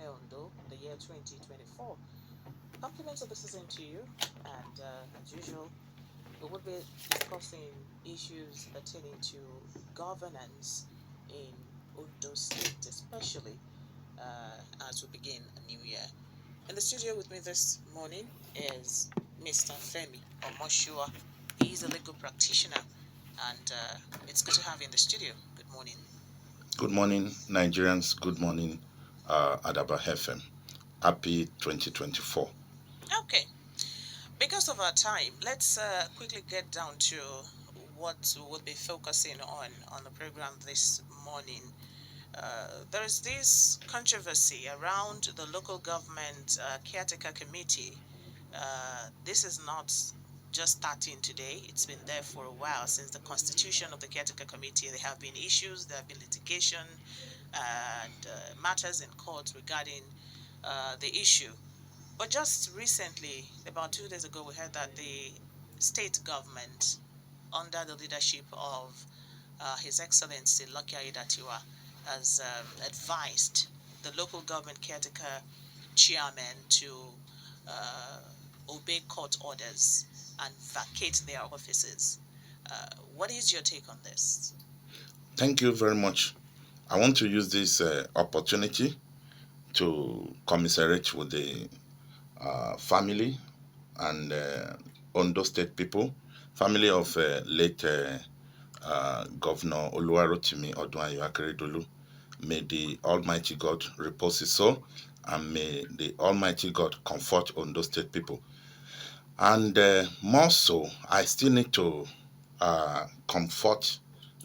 Ondo, the year 2024. Compliments of the season to you, and as usual, we will be discussing issues pertaining to governance in Ondo State, especially as we begin a new year. In the studio with me this morning is Mr. Femi Omosuwa. He is a legal practitioner, and it's good to have you in the studio. Good morning. Good morning, Nigerians. Good morning, Adaba FM. Happy 2024. Okay, because of our time, let's quickly get down to what we'll be focusing on the program this morning. There is this controversy around the local government caretaker committee. This is not just starting today. It's been there for a while since the constitution of the caretaker committee. There have been issues, there have been litigation, and matters in court regarding the issue. But just recently, about 2 days ago, we heard that the state government, under the leadership of His Excellency Lucky Aiyedatiwa, has advised the local government caretaker chairman to uh, obey court orders and vacate their offices. What is your take on this? Thank you very much. I want to use this opportunity to commiserate with the family and Ondo State people, family of late Governor Oluwarotimi Odunayo Akeredolu. May the Almighty God repose his soul, and may the Almighty God comfort Ondo State people. And more so, I still need to comfort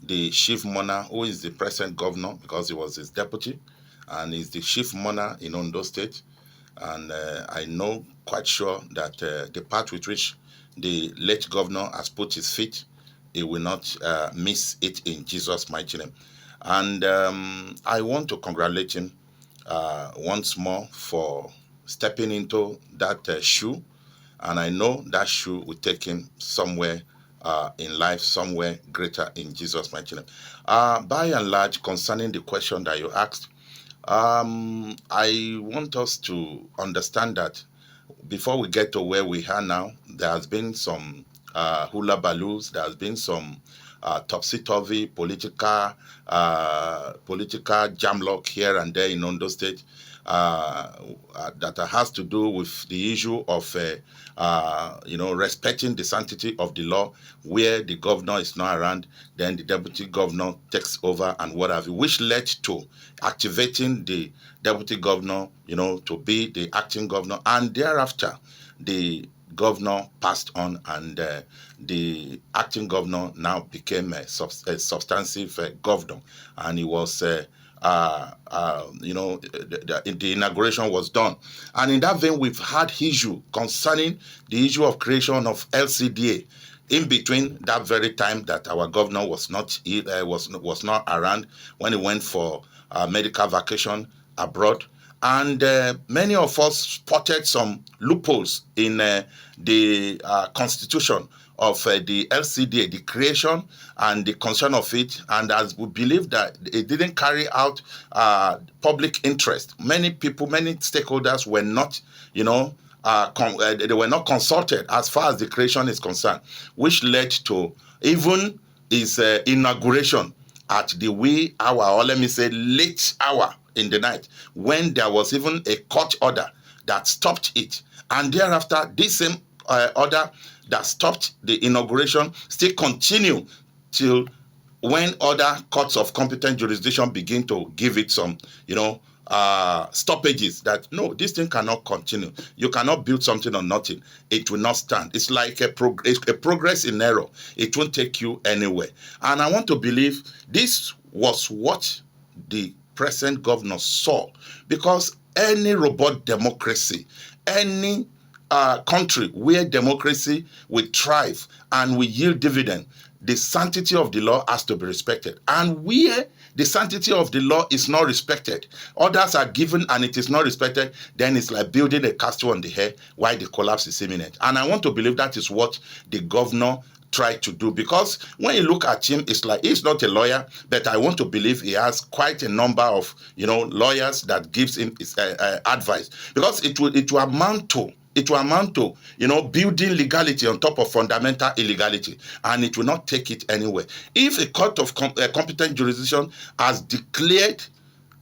the chief mourner, who is the present governor, because he was his deputy, and is the chief mourner in Ondo State. And I know quite sure that the path with which the late governor has put his feet, he will not miss it in Jesus' mighty name. And I want to congratulate him once more for stepping into that shoe, and I know that shoe will take him somewhere in life, somewhere greater in Jesus' mighty name. By and large, concerning the question that you asked, I want us to understand that before we get to where we are now, there has been some hula balloons, there has been some topsy-turvy political jamlock here and there in Ondo State that has to do with the issue of respecting the sanctity of the law, where the governor is not around, then the deputy governor takes over and what have you, which led to activating the deputy governor, to be the acting governor, and thereafter the governor passed on, and the acting governor now became a substantive governor, and he was the inauguration was done. And in that vein, we've had issue concerning the issue of creation of LCDA in between that very time that our governor was not around, when he went for medical vacation abroad. And many of us spotted some loopholes in the constitution of the LCDA, the creation and the concern of it. And as we believe that it didn't carry out public interest, many people, many stakeholders were not, they were not consulted as far as the creation is concerned, which led to even his inauguration at the wee hour, or let me say late hour in the night, when there was even a court order that stopped it. And thereafter, this same order that stopped the inauguration still continue till when other courts of competent jurisdiction begin to give it some, stoppages, that no, this thing cannot continue. You cannot build something on nothing. It will not stand. It's like a progress in error. It won't take you anywhere. And I want to believe this was what the present governor saw, because any robust democracy, any country where democracy will thrive and will yield dividend, the sanctity of the law has to be respected. And where the sanctity of the law is not respected, orders are given and it is not respected, then it's like building a castle on the air while the collapse is imminent. And I want to believe that is what the governor try to do, because when you look at him, it's like he's not a lawyer, but I want to believe he has quite a number of lawyers that gives him his, advice, because it will amount to building legality on top of fundamental illegality, and it will not take it anywhere. If a court of competent jurisdiction has declared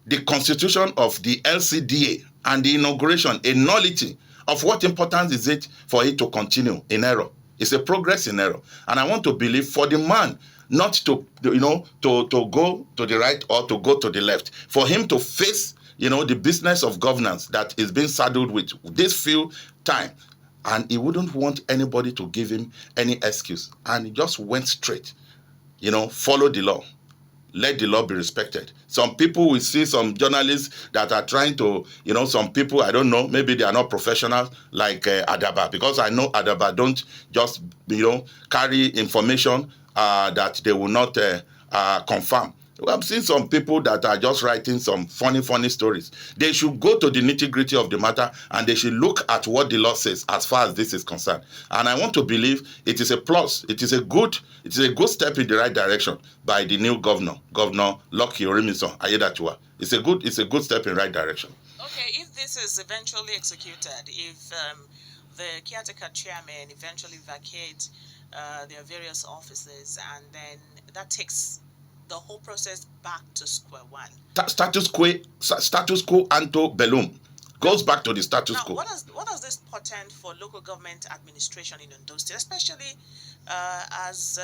the constitution of the LCDA and the inauguration a nullity, of what importance is it for it to continue in error? It's a progress in error. And I want to believe for the man not to go to the right or to go to the left, for him to face the business of governance that is being saddled with this few time, and he wouldn't want anybody to give him any excuse, and he just went straight, follow the law. Let the law be respected. Some people, we see some journalists that are trying to, some people, I don't know, maybe they are not professionals like Adaba, because I know Adaba don't just, carry information that they will not confirm. We have seen some people that are just writing some funny stories. They should go to the nitty-gritty of the matter, and they should look at what the law says as far as this is concerned. And I want to believe it is a plus. It is a good step in the right direction by the new governor, Governor Lucky Orimisan Ayedatiwa. It's a good step in the right direction. Okay, if this is eventually executed, if the caretaker chairman eventually vacates their various offices, and then that takes the whole process back to square one. Status quo ante bellum. Goes back to the status quo. What does this portend for local government administration in Ondo State, especially as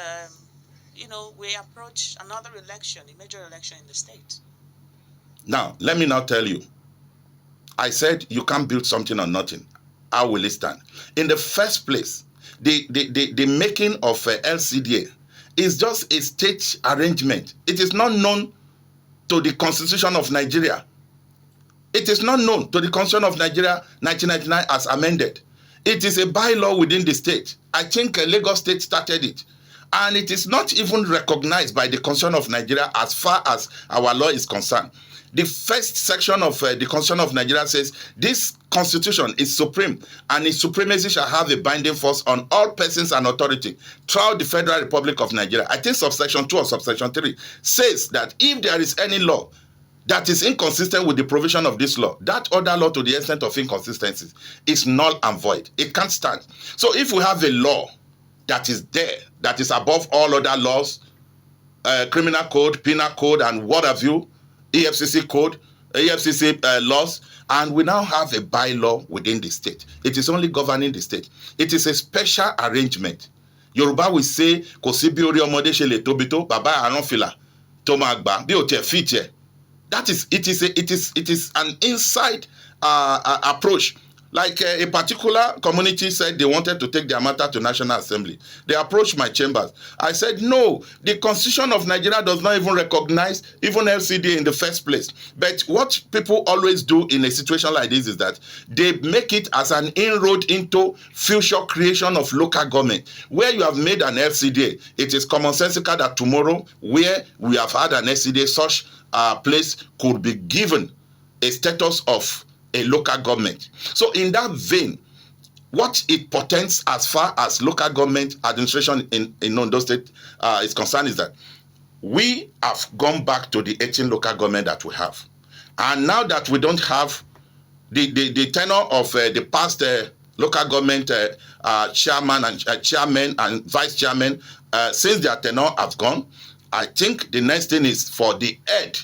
we approach another election, a major election in the state? Now, let me now tell you. I said you can't build something on nothing. How will it stand? In the first place, the making of LCDA is just a state arrangement. It is not known to the Constitution of Nigeria. It is not known to the Constitution of Nigeria 1999 as amended. It is a bylaw within the state. I think Lagos State started it. And it is not even recognized by the Constitution of Nigeria as far as our law is concerned. The first section of the Constitution of Nigeria says this constitution is supreme, and its supremacy shall have a binding force on all persons and authority throughout the Federal Republic of Nigeria. I think subsection 2 or subsection 3 says that if there is any law that is inconsistent with the provision of this law, that other law, to the extent of inconsistencies, is null and void. It can't stand. So if we have a law that is there, that is above all other laws, criminal code, penal code, and what have you, EFCC code, EFCC laws, and we now have a bylaw within the state. It is only governing the state. It is a special arrangement. Yoruba will say, "Kò sí bí orí ọmọdé ṣe lè tóbi tó, bàbá àránfìlà tó máa gbà bí ò tiẹ̀ fi tiẹ̀." That is, it is an inside approach. Like a particular community said they wanted to take their matter to National Assembly. They approached my chambers. I said, no, the Constitution of Nigeria does not even recognize even LCDA in the first place. But what people always do in a situation like this is that they make it as an inroad into future creation of local government. Where you have made an LCDA, it is commonsensical that tomorrow, where we have had an LCDA, such place could be given a status of a local government. So in that vein, what it portends as far as local government administration in Ondo State is concerned is that we have gone back to the 18 local government that we have. And now that we don't have the tenure of the past local government chairman and vice chairman, since their tenure has gone, I think the next thing is for the head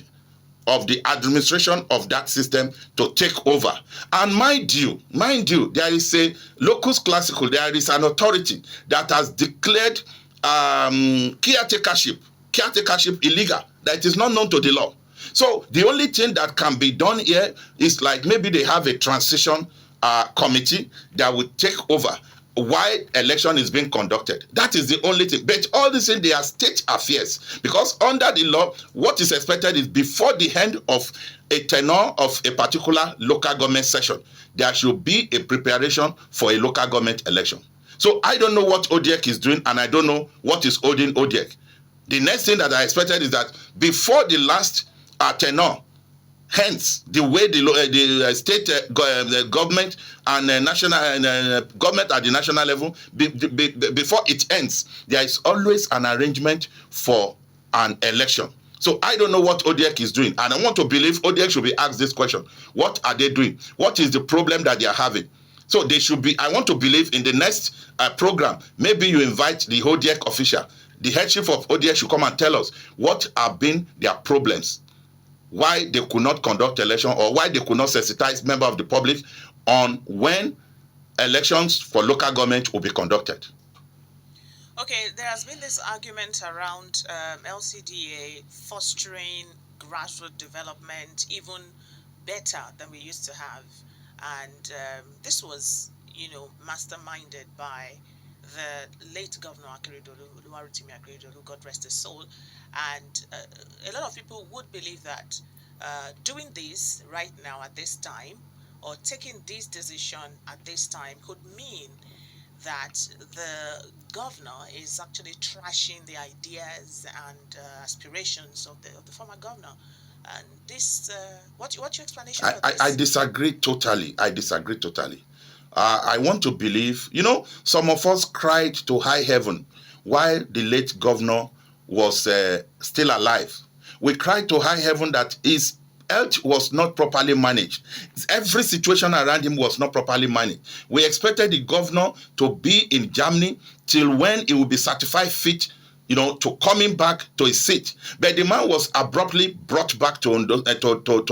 of the administration of that system to take over. And mind you, there is a locus classical, there is an authority that has declared caretakership illegal, that is not known to the law. So the only thing that can be done here is like maybe they have a transition committee that will take over while election is being conducted. That is the only thing. But all these things, they are state affairs, because under the law, what is expected is before the end of a tenure of a particular local government session, there should be a preparation for a local government election. So I don't know what ODEC is doing, and I don't know what is holding ODEC. The next thing that I expected is that before the last tenure Hence, the way the state the government and national government at the national level, before it ends, there is always an arrangement for an election. So I don't know what ODEC is doing, and I want to believe ODEC should be asked this question: what are they doing? What is the problem that they are having? So they should be. I want to believe in the next program. Maybe you invite the ODEC official, the head chief of ODEC should come and tell us what have been their problems, why they could not conduct election, or why they could not sensitize members of the public on when elections for local government will be conducted. Okay, there has been this argument around LCDA fostering grassroots development even better than we used to have. And this was, masterminded by the late Governor Akeredolu, Oluwarotimi Akeredolu, God rest his soul. And a lot of people would believe that doing this right now at this time, or taking this decision at this time, could mean that the governor is actually trashing the ideas and aspirations of the former governor. And this, what's your explanation for this? I disagree totally. I disagree totally. I want to believe, some of us cried to high heaven while the late governor was still alive. We cried to high heaven that his health was not properly managed. Every situation around him was not properly managed. We expected the governor to be in Germany till when he would be certified fit, to coming back to his seat. But the man was abruptly brought back to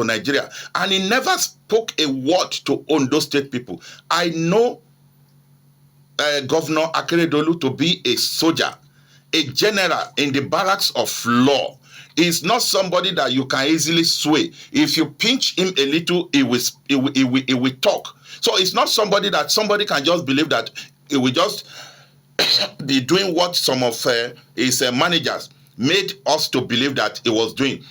Nigeria, and he never spoke a word to Ondo State people. I know Governor Akeredolu to be a soldier, a general in the barracks of law. He's not somebody that you can easily sway. If you pinch him a little, he will talk. So it's not somebody that somebody can just believe that he will just be doing what some of his managers made us to believe that he was doing.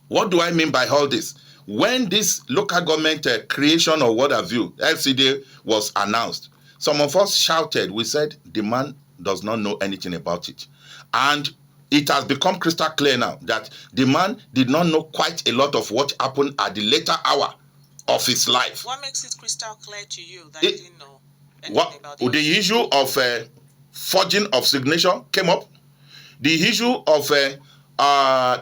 What do I mean by all this? When this local government creation or what have you, LCD was announced, some of us shouted. We said the man does not know anything about it. And it has become crystal clear now that the man did not know quite a lot of what happened at the later hour of his life. What makes it crystal clear to you that he didn't know anything about it? The issue of forging of signature came up. The issue of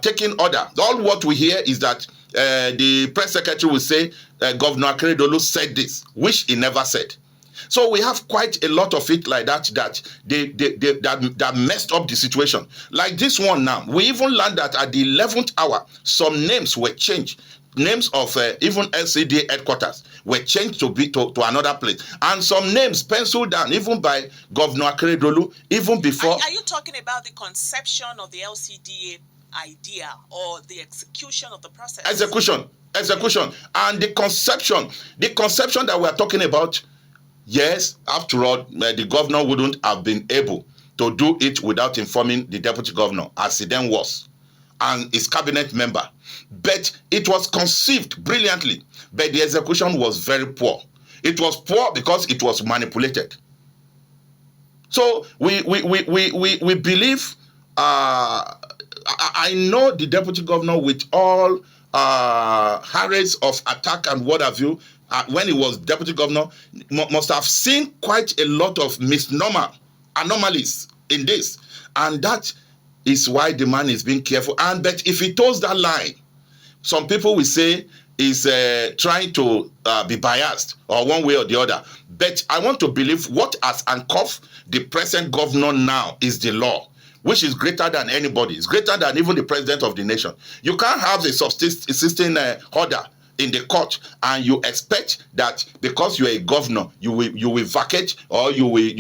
taking order. All what we hear is that the press secretary will say Governor Akeredolu said this, which he never said. So we have quite a lot of it like that that messed up the situation. Like this one now, we even learned that at the 11th hour, some names were changed. Names of even LCDA headquarters were changed to another place, and some names penciled down even by Governor Akeredolu even before. Are you talking about the conception of the LCDA idea or the execution of the process? Execution, and the conception that we are talking about. Yes, after all, the governor wouldn't have been able to do it without informing the deputy governor, as he then was, and his cabinet member. But it was conceived brilliantly, but the execution was very poor. It was poor because it was manipulated. So we believe, I know the deputy governor with all harrods of attack and what have you, when he was deputy governor, must have seen quite a lot of anomalies in this. And that is why the man is being careful. And but if he toes that line, some people will say he's trying to be biased or one way or the other. But I want to believe what has handcuffed the present governor now is the law, which is greater than anybody. It's greater than even the president of the nation. You can't have a subsisting order in the court and you expect that because you're a governor you will vacate or you will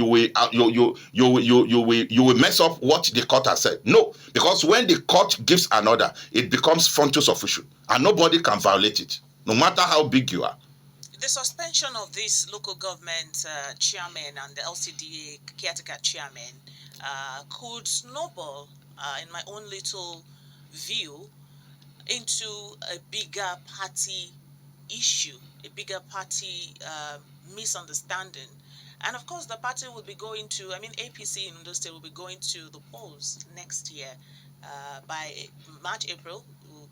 mess up what the court has said. No, because when the court gives an order, it becomes frontus official and nobody can violate it, no matter how big you are. The suspension of this local government chairman and the LCDA caretaker chairman could snowball, in my own little view, into a bigger party issue, a bigger party misunderstanding. And of course, the party will be going to, APC in Ondo State will be going to the polls next year. By March, April, we'll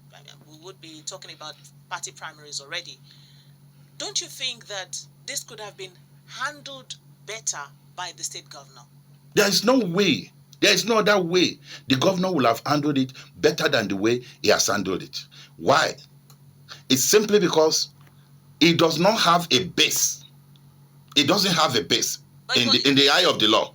we would be talking about party primaries already. Don't you think that this could have been handled better by the state governor? There is no way. There is no other way the governor will have handled it better than the way he has handled it. Why? It's simply because he does not have a base. He doesn't have a base in the eye of the law.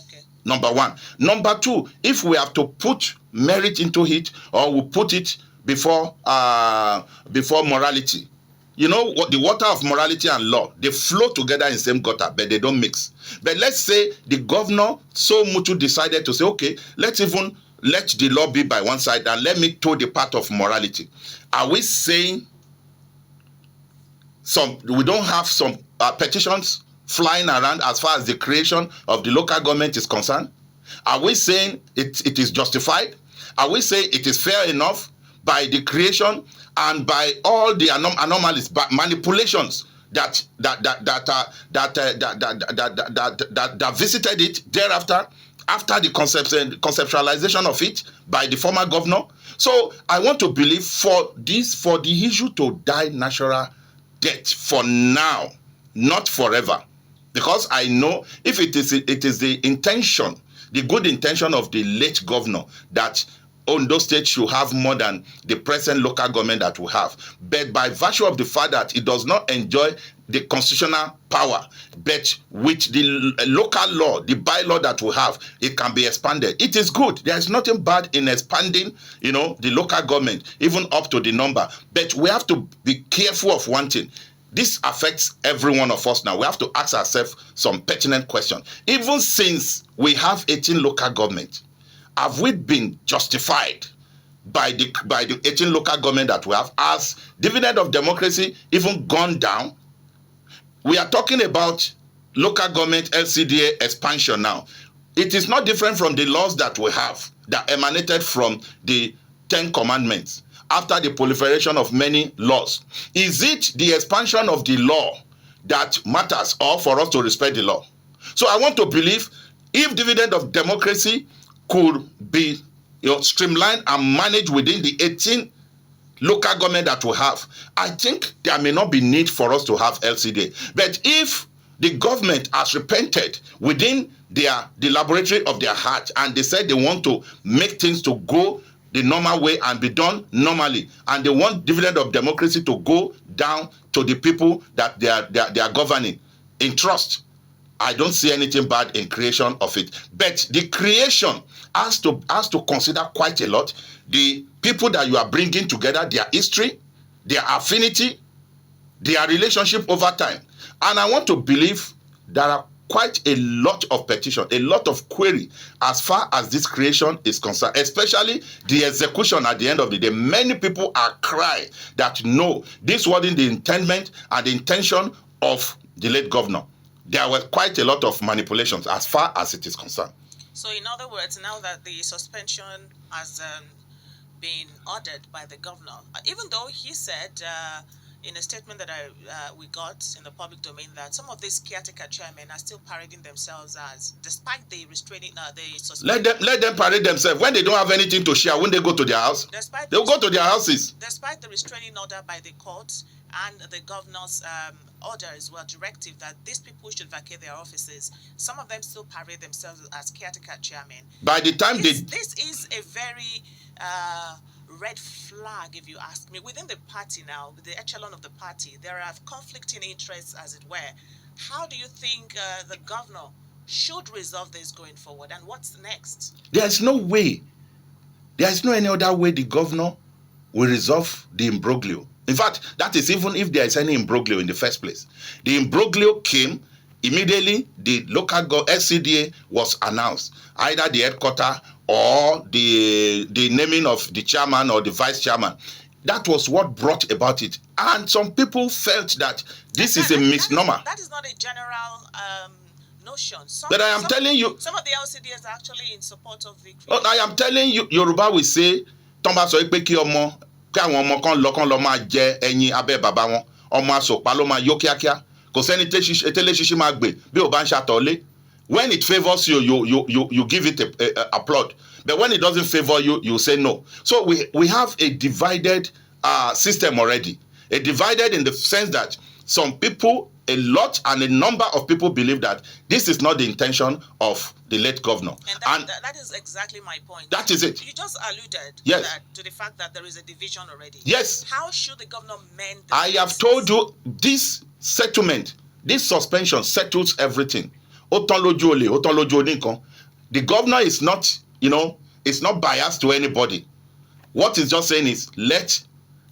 Okay. Number one. Number two, if we have to put merit into it, or we put it before morality, you know what, the water of morality and law, they flow together in the same gutter, but they don't mix. But let's say the governor so much decided to say, okay, let's even let the law be by one side and let me toe the path of morality. Are we saying we don't have some petitions flying around as far as the creation of the local government is concerned? Are we saying it is justified? Are we saying it is fair enough by the creation and by all the anomalies, manipulations that visited it thereafter, after the conceptualization of it by the former governor? So I want to believe for the issue to die natural death for now, not forever, because I know if it is the intention, the good intention of the late governor, that Ondo State should have more than the present local government that we have. But by virtue of the fact that it does not enjoy the constitutional power, but with the local law, the bylaw that we have, it can be expanded. It is good. There is nothing bad in expanding, the local government, even up to the number. But we have to be careful of one thing. This affects every one of us now. We have to ask ourselves some pertinent questions. Even since we have 18 local governments, have we been justified by the 18 local government that we have? Has dividend of democracy even gone down? We are talking about local government LCDA expansion now. It is not different from the laws that we have that emanated from the 10 commandments after the proliferation of many laws. Is it the expansion of the law that matters, or for us to respect the law? So I want to believe if dividend of democracy could be streamlined and managed within the 18 local government that we have, I think there may not be need for us to have LCDA. But if the government has repented within the laboratory of their heart and they said they want to make things to go the normal way and be done normally, and they want dividend of democracy to go down to the people that they are governing in trust, I don't see anything bad in creation of it. But the creation has to consider quite a lot the people that you are bringing together, their history, their affinity, their relationship over time. And I want to believe there are quite a lot of petition, a lot of query as far as this creation is concerned, especially the execution at the end of the day. Many people are crying that no, this wasn't the intendment and the intention of the late governor. There were quite a lot of manipulations as far as it is concerned. So in other words, now that the suspension has been ordered by the governor, even though he said in a statement that we got in the public domain that some of these caretaker chairmen are still parading themselves as, despite the restraining, the suspension. Let them parade themselves. When they don't have anything to share, when they go to their house, they'll go to their houses. Despite the restraining order by the courts and the governor's order as well, directive that these people should vacate their offices, some of them still parade themselves as caretaker chairmen. By the time this is a very red flag, if you ask me. Within the party now, the echelon of the party, there are conflicting interests, as it were. How do you think the governor should resolve this going forward, and what's next? There's no way. There's no any other way the governor will resolve the imbroglio. In fact, that is even if there is any imbroglio in the first place. The imbroglio came immediately the local SCDA was announced, either the headquarters or the naming of the chairman or the vice chairman. That was what brought about it. And some people felt that this is a misnomer. That is not a general notion. But I am telling you, some of the LCDs are actually in support of the creation. I am telling you, Yoruba will say, Tomba so ipe ki ọmọ kí àwọn ọmọ kan lọ máa jẹ ẹyin abẹ́ bàbá wọn, ọmọ àsopá ló máa yó kíákíá. Kò sẹ́ni tẹ́lẹ̀ ṣíṣí máa gbè bí ò bá ń ṣàtọ̀lé. When it favors you, you give it a applaud. But when it doesn't favor you, you say no. So we have a divided system already. A divided in the sense that some people, a lot and a number of people believe that this is not the intention of the late governor. And that is exactly my point. That is it. You just alluded to the fact that there is a division already. Yes. How should the governor mend the I have told you this settlement, this suspension settles everything. The governor is not, it's not biased to anybody. What he's just saying is let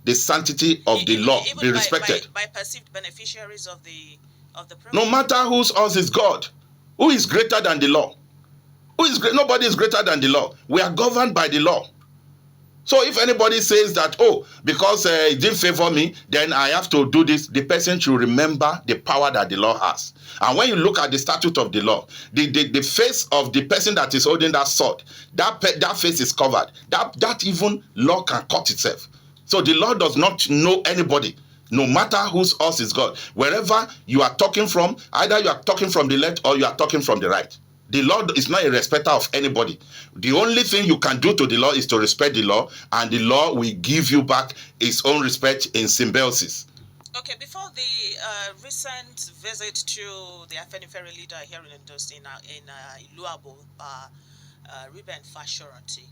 the sanctity of the law be respected. By perceived beneficiaries of the program. No matter whose us is God, who is greater than the law? Nobody is greater than the law. We are governed by the law. So if anybody says that, because it didn't favor me, then I have to do this, the person should remember the power that the law has. And when you look at the statute of the law, the face of the person that is holding that sword, that face is covered. That even law can cut itself. So the law does not know anybody, no matter whose us is God. Wherever you are talking from, either you are talking from the left or you are talking from the right. The law is not a respecter of anybody. The only thing you can do to the law is to respect the law, and the law will give you back its own respect in symbiosis. Okay, before the recent visit to the Afenifere leader here in Ndosi in Iluabo, Ruben Fashorati,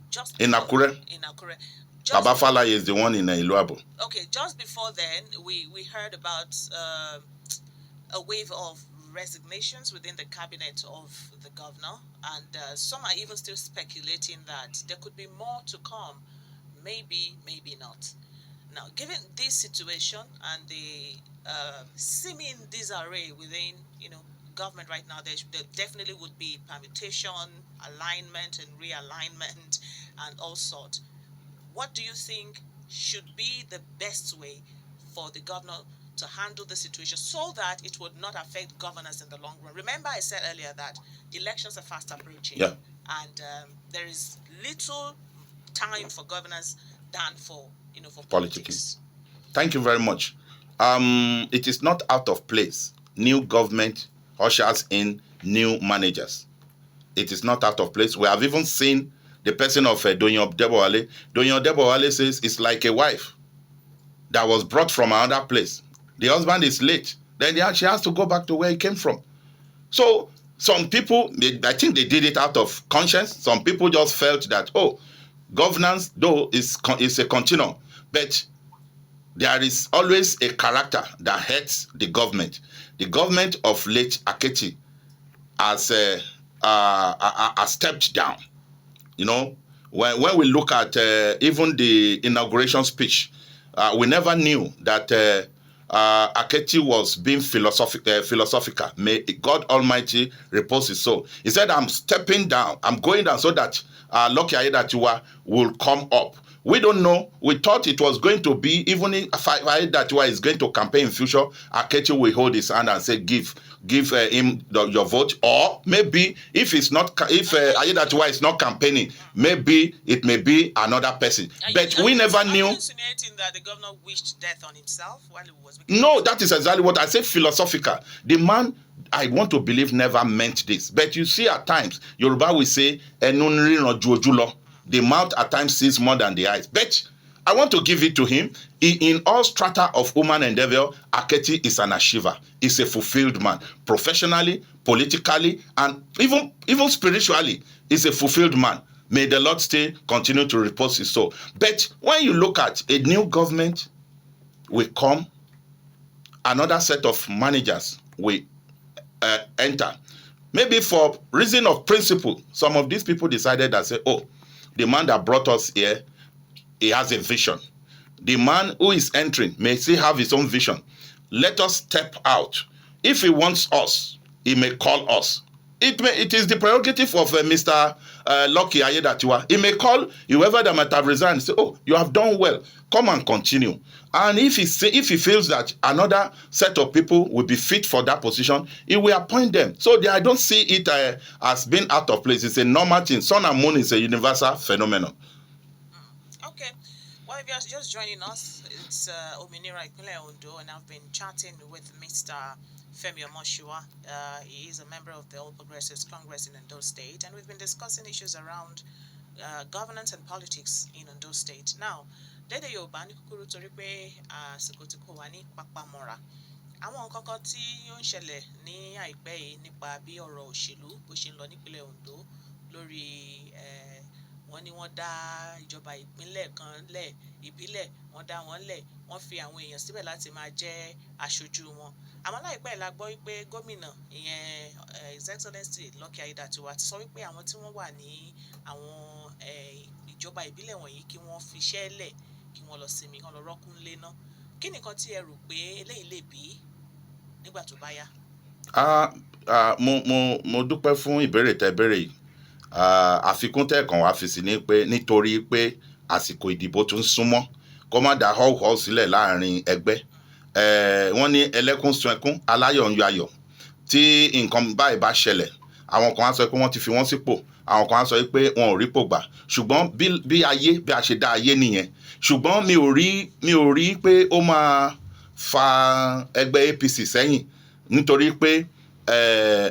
just in Akure. Baba Fala is the one in Iluabo. Okay, just before then, we heard about a wave of resignations within the cabinet of the governor, and some are even still speculating that there could be more to come. Maybe not. Now, given this situation and the seeming disarray within government right now, there definitely would be permutation, alignment and realignment and all sorts. What do you think should be the best way for the governor to handle the situation so that it would not affect governance in the long run? Remember, I said earlier that elections are fast approaching, and there is little time for governance than for politics. Thank you very much. It is not out of place. New government ushers in new managers. It is not out of place. We have even seen the person of Donyo Debowale. Donyo Debowale says it's like a wife that was brought from another place. The husband is late. Then she has to go back to where he came from. So some people, I think they did it out of conscience. Some people just felt that, governance, though, is a continuum. But there is always a character that heads the government. The government of late Aketi has stepped down. When we look at even the inauguration speech, we never knew that Aketi was being philosophical. May God Almighty repose his soul. He said, I'm stepping down, I'm going down so that Lucky Aiyedatiwa will come up. We don't know. We thought it was going to be, even if Aiyedatiwa is going to campaign in future, Aketi will hold his hand and say, give him your vote. Or maybe if Aiyedatiwa is not campaigning, maybe it may be another person. But we never knew. Are you insinuating that the governor wished death on himself while he was? No, that is exactly what I say. Philosophical. The man, I want to believe, never meant this. But you see, at times, Yoruba will say, "Enunri no jojulo." The mouth at times sees more than the eyes. But I want to give it to him. In all strata of human endeavor, Aketi is an achiever. He's a fulfilled man. Professionally, politically, and even spiritually, he's a fulfilled man. May the Lord still continue to repose his soul. But when you look at a new government will come, another set of managers will enter. Maybe for reason of principle, some of these people decided that say, the man that brought us here, he has a vision. The man who is entering may still have his own vision. Let us step out. If he wants us, he may call us. It is the prerogative of Mr. Lucky Aiyedatiwa. He may call whoever that might have resigned and say, you have done well. Come and continue. And if he feels that another set of people will be fit for that position, he will appoint them. So I don't see it as being out of place. It's a normal thing. Sun and moon is a universal phenomenon. Okay. Well, if you're just joining us, it's Ominira Ikunle Ondo, and I've been chatting with Mr. Femi Omosuwa. He is a member of the All Progressives Congress in Ondo State, and we've been discussing issues around governance and politics in Ondo State. Now, lédè Yorùbá ní kúkúrú torí pé àsìkò tí kò wá ní papamọ́ra. Àwọn nǹkan kan tí ó ń ṣẹlẹ̀ ní àìpẹ́ yìí nípa bí ọ̀rọ̀ òṣèlú bó ṣe ń lọ nípínlẹ̀ Ondo lórí wọ́n ní wọ́n dá ìjọba ìpínlẹ̀ kan lẹ̀ ìbílẹ̀ wọ́n dá wọn lẹ̀ wọ́n fi àwọn èèyàn síbẹ̀ láti máa jẹ́ aṣojú wọn. Àmọ́ láìpẹ́ la gbọ́ wípé gómìnà ìyẹn His Excellency Lucky Aiyedatiwa ti sọ wípé àwọn tí wọ́n wà ní àwọn ìjọba ìbílẹ̀ wọ̀nyí kí wọ́n fi iṣẹ́ lẹ̀ kí wọ́n lọ sinmi kí wọ́n lọ rọ́kún lé ná. Kí nìkan tí ẹ rò pé eléyìí lè bí nígbà tó bá yá? Mo dúpẹ́ fún ìbéèrè tẹ́ béèrè yìí. Àfikún tẹ́ẹ̀kan wá fi sí ni pé nítorí pé àsìkò ìdìbò tún súnmọ́ kó má da họ́wùhọ́wù sílẹ̀ láàrin ẹgbẹ́. Wọ́n ní ẹlẹ́kún sun ẹkún aláyọ̀ ń yọ ayọ̀. Tí nǹkan báyìí bá ṣẹlẹ̀, àwọn kan á sọ pé wọ́n ti fi wọ́n sípò, àwọn kan á sọ pé wọn ò rípò gbà. Ṣùgbọ́n bí a ṣe dá ayé nìyẹn. Ṣùgbọ́n mi ò rí pé ó máa fa ẹgbẹ́ APC sẹ́yìn nítorí pé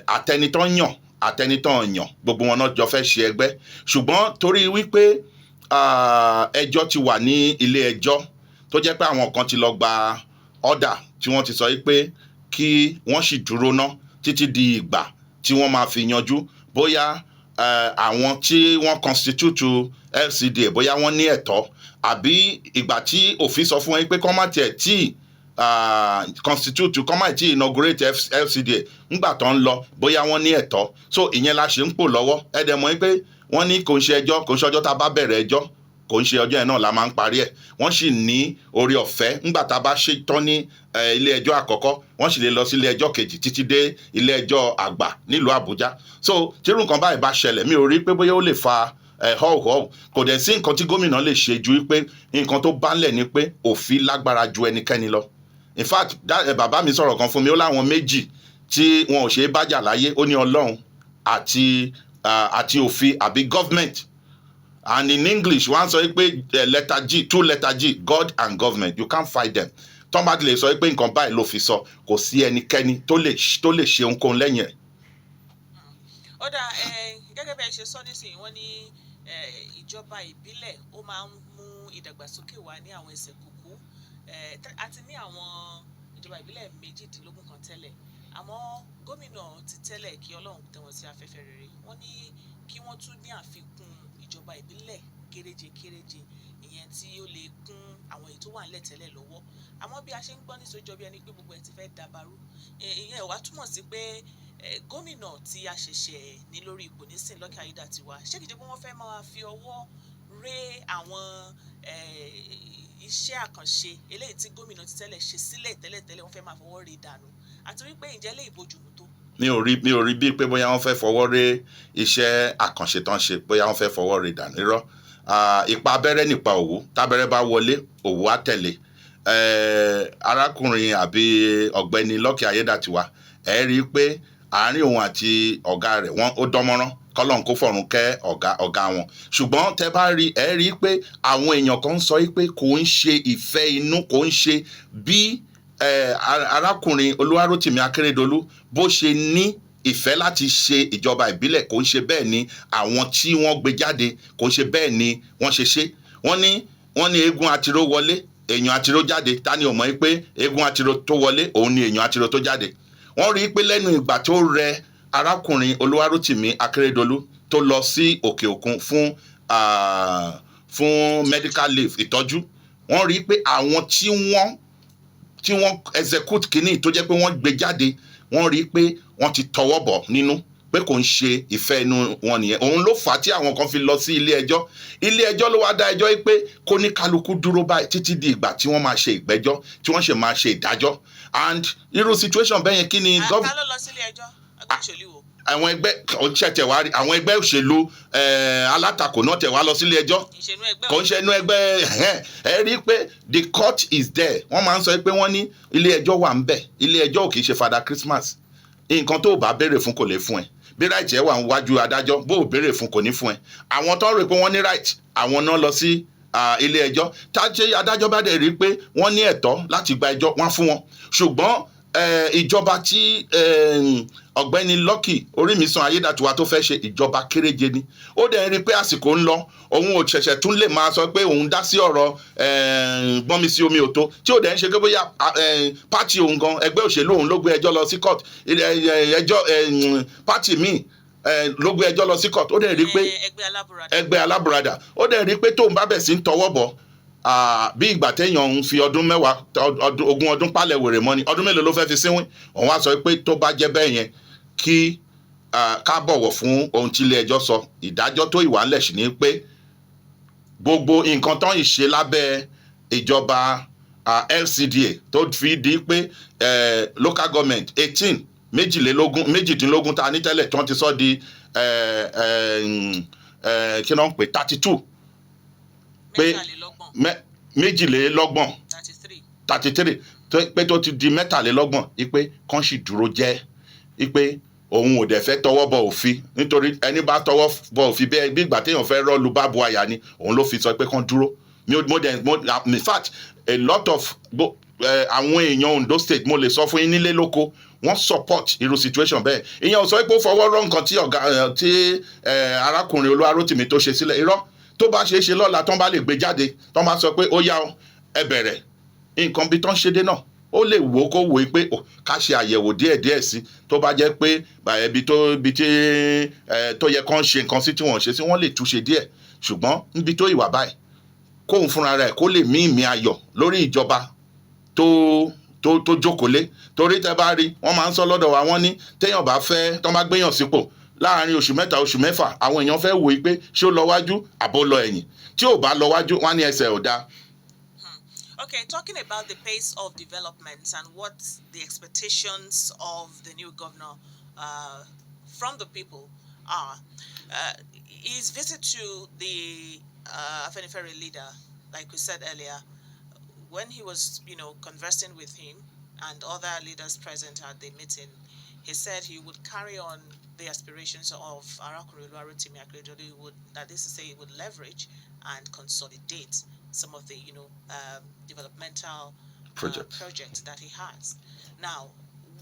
àtẹnitọ́ yàn gbogbo wọn náà jọ fẹ́ ṣe ẹgbẹ́. Ṣùgbọ́n torí wípé ẹjọ́ ti wà ní ilé ẹjọ́ tó jẹ́ pé àwọn kan ti lọ gba ọ́dà tí wọ́n ti sọ pé kí wọ́n sì dúró ná títí di ìgbà tí wọ́n máa fi yanjú bóyá àwọn tí wọ́n constitute LCDA bóyá wọ́n ní ẹ̀tọ́ àbí ìgbà tí òfin sọ fún wọn pé kọ́ má tiẹ̀ tí constitute kọ́ má tí inaugurate LCDA ńgbà tó ń lọ bóyá wọ́n ní ẹ̀tọ́. So ìyẹn la ṣe ń pò lọ́wọ́. Ẹ dẹ̀ mọ̀ pé wọ́n ní kò ń ṣe ọjọ́ tá a bá bẹ̀rẹ̀ ẹjọ́ kò ń ṣe ọjọ́ yẹn náà la máa ń parí ẹ̀. Wọ́n sì ní oore ọ̀fẹ́ ńgbà tá a bá ṣe tán ní ilé ẹjọ́ àkọ́kọ́ wọ́n sì lè lọ sí ilé ẹjọ́ kejì títí dé ilé ẹjọ́ àgbà nílùú Àbújá. So tírú nǹkan báyìí bá ṣẹlẹ̀ mi ò rí pé bóyá ó lè fa họ́wùhọ́wù. Kò dẹ̀ sí nǹkan tí gómìnà lè ṣe ju pé nǹkan tó bá ń lẹ̀ ni pé òfin lágbára ju ẹnikẹ́ni lọ. In fact bàbá mi sọ̀rọ̀ kan fún mi ó láwọn méjì tí wọn ò ṣe é bájà láyé ó ní Ọlọ́run àti òfin àbí government. And in English wọ́n á sọ pé letter G, 2 letter G, God and government, you can't fight them. Tọ́n bá ti lè sọ pé nǹkan báyìí ló fi sọ kò sí ẹnikẹ́ni tó lè ṣe ohunkóhun lẹ́yìn ẹ̀. Ó dà gẹ́gẹ́ bí ẹ ṣe sọ nísìnyí wọ́n ní ìjọba ìbílẹ̀ ó máa ń mú ìdàgbàsókè wá ní àwọn ẹsẹ̀ kúkú àti ní àwọn ìjọba ìbílẹ̀ 18 kan tẹ́lẹ̀ àmọ́ gómìnà ti tẹ́lẹ̀ kí Ọlọ́run tẹ́ wọn sí afẹ́fẹ́ rere wọ́n ní kí wọ́n tún ní àfikún ìjọba ìbílẹ̀ kéréje ìyẹn tí ó lè kún àwọn èyí tó wà nílẹ̀ tẹ́lẹ̀ lọ́wọ́. Àmọ́ bí a ṣe ń gbọ́ ní sójọ́ bí ẹni pé gbogbo ẹ̀ ti fẹ́ dàbàrú ìyẹn wá túmọ̀ sí pé gómìnà tí a ṣẹ̀ṣẹ̀ ní lórí ipò nísìn Lucky Aiyedatiwa ṣé kìí ṣe pé wọ́n fẹ́ máa fi ọwọ́ ré àwọn iṣẹ́ àkànṣe eléyìí tí gómìnà ti tẹ́lẹ̀ ṣe sílẹ̀ tẹ́lẹ̀ wọ́n fẹ́ máa fọwọ́ ré dànù àti wípé ǹjẹ́ lè bójúmu tó? Mi ò rí bíi pé bóyá wọ́n fẹ́ fọwọ́ ré iṣẹ́ àkànṣe tán ṣe bóyá wọ́n fẹ́ fọwọ́ ré dànù. Irọ́ ipa abẹ́rẹ́ nípa òwú tábẹ́rẹ́ bá wọlé òwú á tẹ̀lé. Arákùnrin àbí ọ̀gbẹ́ni Lucky Aiyedatiwa ẹ rí i pé àárín òun àti ọ̀gá rẹ̀ wọ́n ó dánmọ́rán kọ́lọ́n kó fọ̀run kẹ́ ọ̀gá wọn. Ṣùgbọ́n tẹ́ bá rí ẹ rí i pé àwọn èèyàn kan ń sọ pé kò ń ṣe ìfẹ́ inú kò ń ṣe bí arákùnrin Olúwarótìmí Akérédolú bó ṣe ní ìfẹ́ láti ṣe ìjọba ìbílẹ̀ kò ń ṣe bẹ́ẹ̀ ni àwọn tí wọ́n gbé jáde kò ń ṣe bẹ́ẹ̀ ni wọ́n ṣe. Wọ́n ní eégún àtiró wọlé èèyàn àtiró jáde ta ni ò mọ̀ pé eégún àtiró tó wọlé òun ni èèyàn àtiró tó jáde. Wọ́n rí i pé lẹ́nu ìgbà tó rẹ arákùnrin Olúwarótìmí Akérédolú tó lọ sí òkè òkun fún medical leave ìtọ́jú wọ́n rí i pé àwọn tí wọ́n execute kínní tó jẹ́ pé wọ́n gbé jáde wọ́n rí i pé wọ́n ti tọwọ́ bọ̀ nínú pé kò ń ṣe ìfẹ́ inú wọn nìyẹn. Òun ló fà á tí àwọn kan fi lọ sí ilé ẹjọ́ ló wá dá ẹjọ́ pé kó ní kálukú dúró báyìí títí di ìgbà tí wọ́n máa ṣe ìgbẹ́jọ́ tí wọ́n ṣe máa ṣe ìdájọ́. And irú situation bẹ́ẹ̀ yẹn kí ni ta ló lọ sílé ẹjọ́ ẹgbẹ́ òṣèlú wo? Àwọn ẹgbẹ́ ọ̀ṣẹ́ wá rí àwọn ẹgbẹ́ òṣèlú alátakò náà tẹ̀ wá lọ sílé ẹjọ́ kò ń ṣe inú ẹgbẹ́ ẹ rí i pé the court is there. Wọ́n máa ń sọ pé wọ́n ní ilé ẹjọ́ wà ń bẹ̀ ilé ẹjọ́ ò kì í ṣe Father Christmas. Nǹkan tó bá béèrè fún kò lè fún ẹ bí right ẹ wà níwájú adájọ́ bó o béèrè fún kò ní fún ẹ. Àwọn tó rò pé wọ́n ní right àwọn náà lọ sí ilé ẹjọ́ tájé adájọ́ bá dẹ̀ rí i pé wọ́n ní ẹ̀tọ́ láti gba ẹjọ́ wọ́n fún wọn. Ṣùgbọ́n ìjọba tí ọ̀gbẹ́ni Lucky Orímisan Ayédàtiwa tó fẹ́ ṣe ìjọba kéréje ni. Ó dẹ̀ rí pé àsìkò ń lọ, òun ò ṣẹ̀ṣẹ̀ tún lè máa sọ pé òun dá sí ọ̀rọ̀ gbọ́nmi sí omi òtó, tí ò dẹ̀ ń ṣe pé bóyá pátì òun gan, ẹgbẹ́ òṣèlú òun ló gbé ẹjọ́ lọ sí court, ẹjọ́ pátì míì ló gbé ẹjọ́ lọ sí court. Ó dẹ̀ rí pé ẹgbẹ́ alábùradà, ó dẹ̀ rí pé tóun bá bẹ̀ sí ń tọwọ́ bọ̀ bí ìgbà téèyàn ń fi ọdún mẹ́wàá ogún ọdún pálẹ̀ wèrè mọ́ ni, ọdún mélòó ló fẹ́ fi síwín. Òun wá sọ pé tó bá jẹ́ bẹ́ẹ̀ yẹn kí ká bọ̀wọ̀ fún ohun tí ilé ẹjọ́ sọ. Ìdájọ́ tó ìwà ńlẹ̀ sí ni pé gbogbo nǹkan tán ìṣe lábẹ́ ìjọba LCDA tó fi di pé local government 18 méjìdínlógún tá a ní tẹ́lẹ̀ tí wọ́n ti sọ di kí náà ń pè 32 pé méjìlélọ́gbọ̀n 33 pé tó ti di mẹ́tàlélọ́gbọ̀n ipe kán sì dúró jẹ́ ipe òun ò dẹ̀ fẹ́ tọwọ́ bọ òfin, nítorí ẹni bá tọwọ́ bọ òfin bẹ́ẹ̀ bí ìgbà téèyàn fẹ́ rọ́ọ̀lù bábu àyà ni, òun ló fi sọ pé kán dúró. In fact a lot of àwọn èèyàn Ondo state mo lè sọ fún yín nílé lóko wọ́n support irú situation bẹ́ẹ̀. ìyẹn ò sọ pé ó fọwọ́ rọ́ nǹkan tí arákùnrin Olúwarótìmí tó ṣe sílẹ̀. Irọ́, tó bá ṣe é ṣe lọ́la tán bá lè gbé jáde tán bá sọ pé ó yá ẹ bẹ̀rẹ̀ nǹkan bí tán ṣe dé náà, ó lè wò ó kó wò ó pé ká ṣe àyẹ̀wò díẹ̀díẹ̀ sí, tó bá jẹ́ pé ibi tó yẹ kán ṣe nǹkan sí tí wọ́n ṣe sí wọ́n lè túnṣe díẹ̀. Ṣùgbọ́n níbi tó ìwà báyìí kóun fúnra rẹ̀ kó lè mí ìmí ayọ̀ lórí ìjọba tó jókòó lé. Torí tẹ́ bá rí, wọ́n máa ń sọ lọ́dọ̀ wa, wọ́n ní téèyàn bá fẹ́ tán bá gbéyàn sípò láàárín oṣù mẹ́ta oṣù mẹ́fà, àwọn èèyàn fẹ́ wò ó pé ṣé ó lọ wájú àbó lọ ẹ̀yìn. Tí ò bá lọ wájú, wọ́n á ní ẹsẹ̀ ò dáa. Okay, talking about the pace of development and what the expectations of the new governor from the people are, his visit to the Afenifere leader, like we said earlier, when he was, conversing with him and other leaders present at the meeting, he said he would carry on the aspirations of Arakure Oluwarotimi Akeredolu, that is to say, he would leverage and consolidate some of the, developmental projects that he has. Now,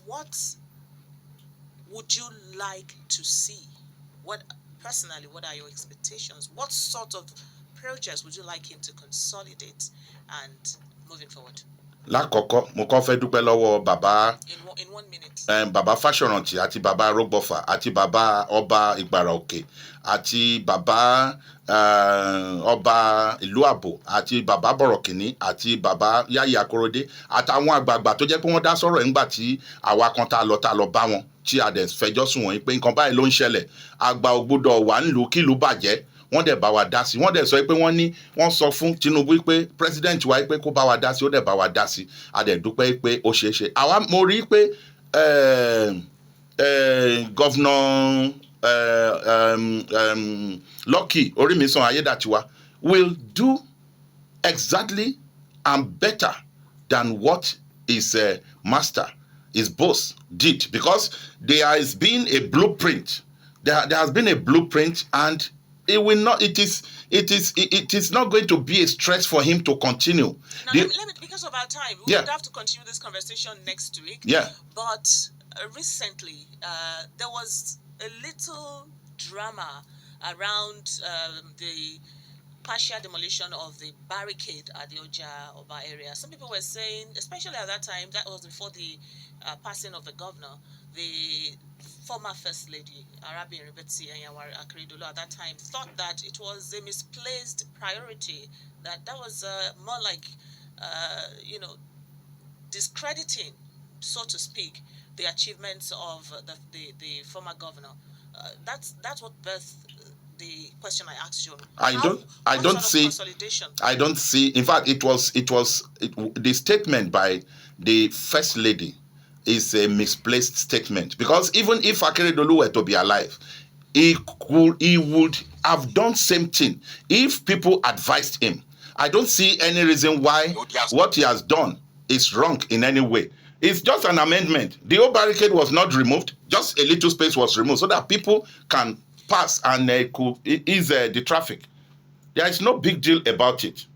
what would you like to see? Personally, what are your expectations? What sort of projects would you like him to consolidate and moving forward? Lákọ̀ọ́kọ́ mo kàn fẹ́ dúpẹ́ lọ́wọ́ bàbá in 1 minute. Bàbá Fáṣọ̀rántì àti bàbá Rógbọ̀fà àti bàbá ọba Ìgbàrà Òkè àti bàbá ọba ìlú Àbò àti bàbá Bọ̀rọ̀kìnní àti bàbá Yáyì Akóredé àtàwọn àgbààgbà tó jẹ́ pé wọ́n dá sọ̀rọ̀ ẹ̀ ńgbà tí àwa kan tá a lọ bá wọn tí a dẹ̀ fẹjọ́ sùn wọ́n pé nǹkan báyìí ló ń ṣẹlẹ̀, àgbà ò gbọdọ̀ wà nílùú kílùú bàjẹ́. Wọ́n dẹ̀ bá wa dá sí, wọ́n dẹ̀ sọ pé wọ́n sọ fún Tinubu pé president wa pé kó bá wa dá sí, ó dẹ̀ bá wa dá sí. A dẹ̀ dúpẹ́ pé ó ṣeé ṣe. Mo rí pé Governor Lucky Orímisan Ayédàtiwa will do exactly and better than what his master, his boss did, because there has been a blueprint. There has been a blueprint, and it will not. It is not going to be a stress for him to continue. Now, let me, because of our time, we would have to continue this conversation next week. Yeah. But recently, there was a little drama around the partial demolition of the barricade at the Oba area. Some people were saying, especially at that time, that was before the passing of the governor, the former First Lady, Arabi Rebetsi Akeredolu at that time, thought that it was a misplaced priority, that was more like, discrediting, so to speak, the achievements of the former governor. That's what birthed the question I asked you. I don't see. In fact, it was the statement by the First Lady is a misplaced statement, because even if Akeredolu were to be alive, he would have done same thing if people advised him. I don't see any reason why what he has done is wrong in any way. It's just an amendment. The old barricade was not removed, just a little space was removed so that people can pass and could ease the traffic. There is no big deal about it.